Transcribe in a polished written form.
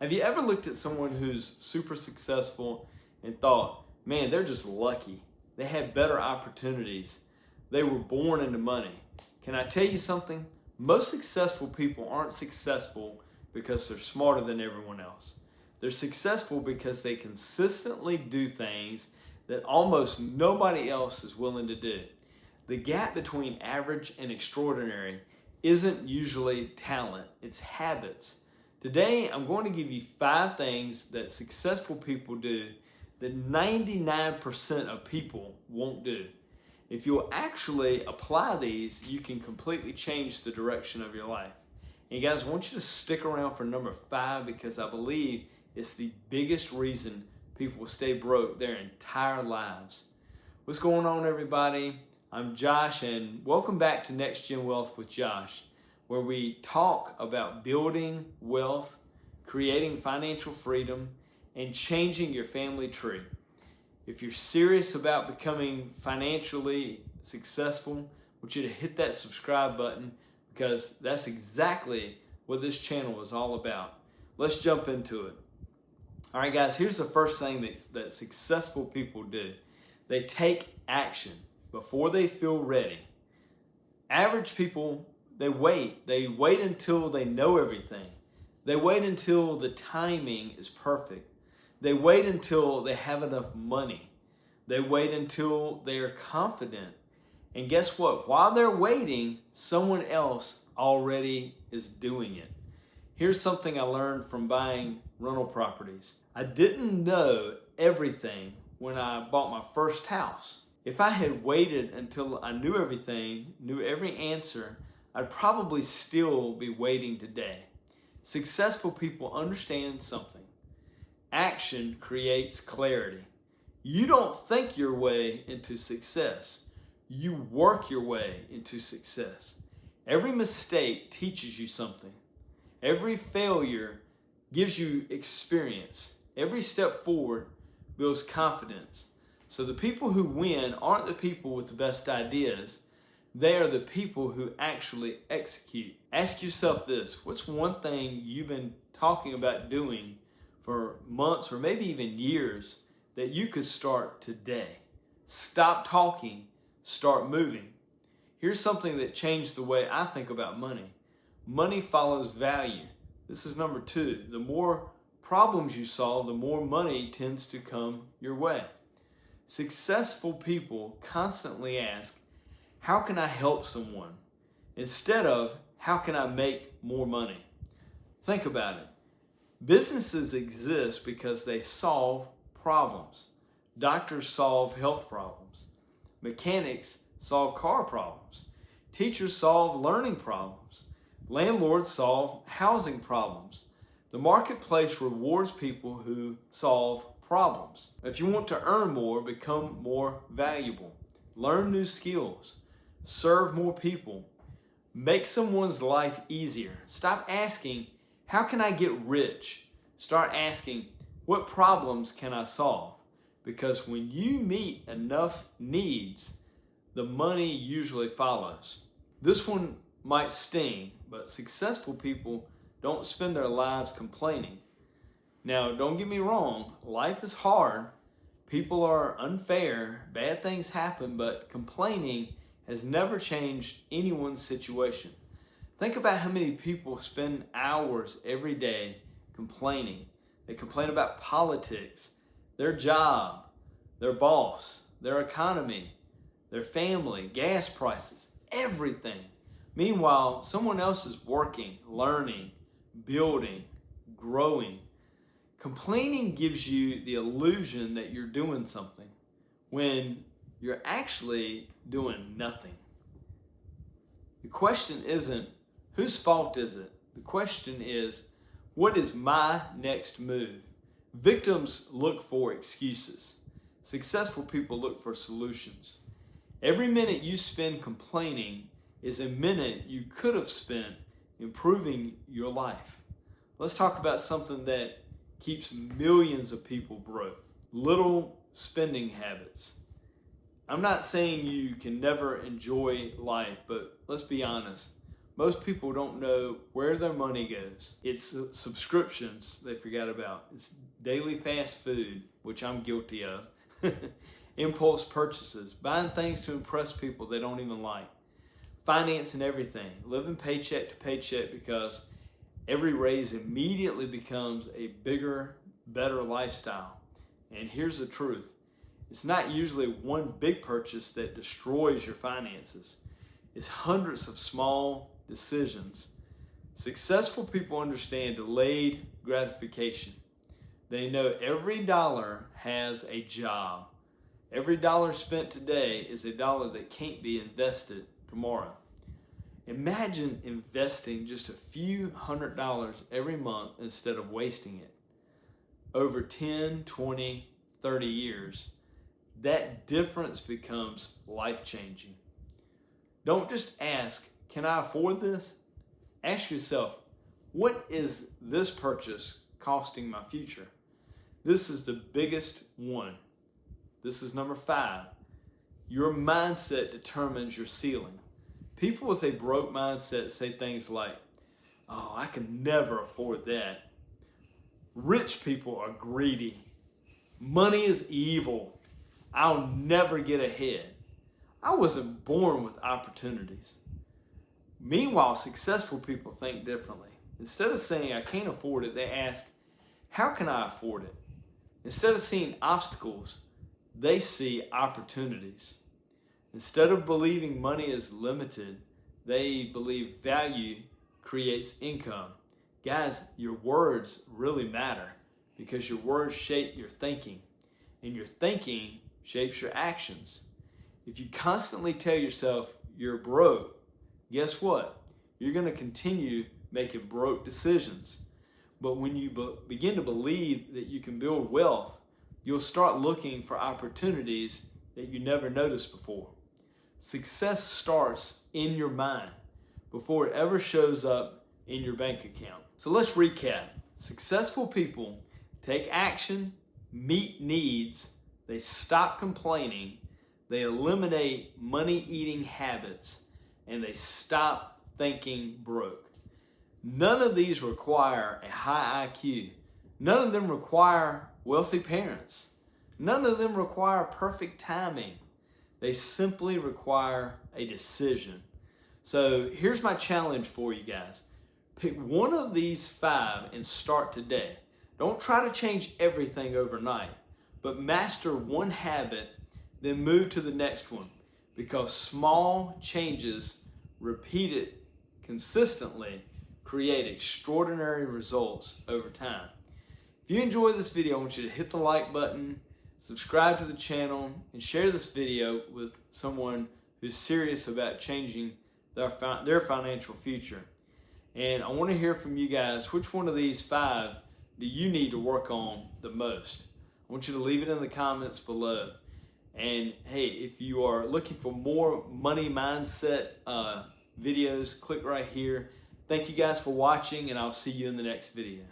Have you ever looked at someone who's super successful and thought, man, they're just lucky. They had better opportunities. They were born into money. Can I tell you something? Most successful people aren't successful because they're smarter than everyone else. They're successful because they consistently do things that almost nobody else is willing to do. The gap between average and extraordinary isn't usually talent, it's habits. Today, I'm going to give you 5 things that successful people do that 99% of people won't do. If you'll actually apply these, you can completely change the direction of your life. And guys, I want you to stick around for number 5 because I believe it's the biggest reason people stay broke their entire lives. What's going on, everybody? I'm Josh, and welcome back to Next Gen Wealth with Josh, where we talk about building wealth, creating financial freedom, and changing your family tree. If you're serious about becoming financially successful, I want you to hit that subscribe button because that's exactly what this channel is all about. Let's jump into it. All right, guys, here's the first thing that successful people do. They take action before they feel ready. Average people, they wait. They wait until they know everything. They wait until the timing is perfect. They wait until they have enough money. They wait until they are confident. And guess what? While they're waiting, someone else already is doing it. Here's something I learned from buying rental properties. I didn't know everything when I bought my first house. If I had waited until I knew everything, knew every answer, I'd probably still be waiting today. Successful people understand something. Action creates clarity. You don't think your way into success. You work your way into success. Every mistake teaches you something. Every failure gives you experience. Every step forward builds confidence. So the people who win aren't the people with the best ideas. They are the people who actually execute. Ask yourself this: what's one thing you've been talking about doing for months or maybe even years that you could start today? Stop talking, start moving. Here's something that changed the way I think about money. Money follows value. This is number 2. The more problems you solve, the more money tends to come your way. Successful people constantly ask, how can I help someone? Instead of, how can I make more money? Think about it. Businesses exist because they solve problems. Doctors solve health problems. Mechanics solve car problems. Teachers solve learning problems. Landlords solve housing problems. The marketplace rewards people who solve problems. If you want to earn more, become more valuable. Learn new skills. Serve more people. Make someone's life easier. Stop asking, how can I get rich? Start asking, what problems can I solve? Because when you meet enough needs, the money usually follows. This one might sting, but successful people don't spend their lives complaining. Now, don't get me wrong, life is hard. People are unfair, bad things happen, but complaining has never changed anyone's situation. Think about how many people spend hours every day complaining. They complain about politics, their job, their boss, their economy, their family, gas prices, everything. Meanwhile, someone else is working, learning, building, growing. Complaining gives you the illusion that you're doing something when you're actually doing nothing. The question isn't, whose fault is it? The question is, what is my next move? Victims look for excuses. Successful people look for solutions. Every minute you spend complaining is a minute you could have spent improving your life. Let's talk about something that keeps millions of people broke. Little spending habits. I'm not saying you can never enjoy life, but let's be honest. Most people don't know where their money goes. It's subscriptions they forgot about. It's daily fast food, which I'm guilty of. Impulse purchases, buying things to impress people they don't even like. Financing everything, living paycheck to paycheck because every raise immediately becomes a bigger, better lifestyle. And here's the truth. It's not usually one big purchase that destroys your finances. It's hundreds of small decisions. Successful people understand delayed gratification. They know every dollar has a job. Every dollar spent today is a dollar that can't be invested tomorrow. Imagine investing just a few $100s every month instead of wasting it. Over 10, 20, 30 years, that difference becomes life-changing. Don't just ask, can I afford this? Ask yourself, what is this purchase costing my future? This is the biggest one. This is number 5. Your mindset determines your ceiling. People with a broke mindset say things like, oh, I can never afford that. Rich people are greedy. Money is evil. I'll never get ahead. I wasn't born with opportunities. Meanwhile, successful people think differently. Instead of saying, I can't afford it, they ask, how can I afford it? Instead of seeing obstacles, they see opportunities. Instead of believing money is limited, they believe value creates income. Guys, your words really matter because your words shape your thinking, and your thinking shapes your actions. If you constantly tell yourself you're broke, guess what? You're going to continue making broke decisions. But when you begin to believe that you can build wealth, you'll start looking for opportunities that you never noticed before. Success starts in your mind before it ever shows up in your bank account. So let's recap. Successful people take action, meet needs, they stop complaining, they eliminate money-eating habits, and they stop thinking broke. None of these require a high IQ. None of them require wealthy parents. None of them require perfect timing. They simply require a decision. So here's my challenge for you guys. Pick one of these 5 and start today. Don't try to change everything overnight, but master one habit, then move to the next one, because small changes repeated consistently create extraordinary results over time. If you enjoyed this video, I want you to hit the like button, subscribe to the channel, and share this video with someone who's serious about changing their financial future. And I want to hear from you guys, which one of these 5 do you need to work on the most? I want you to leave it in the comments below. And hey, if you are looking for more money mindset videos, click right here. Thank you guys for watching, and I'll see you in the next video.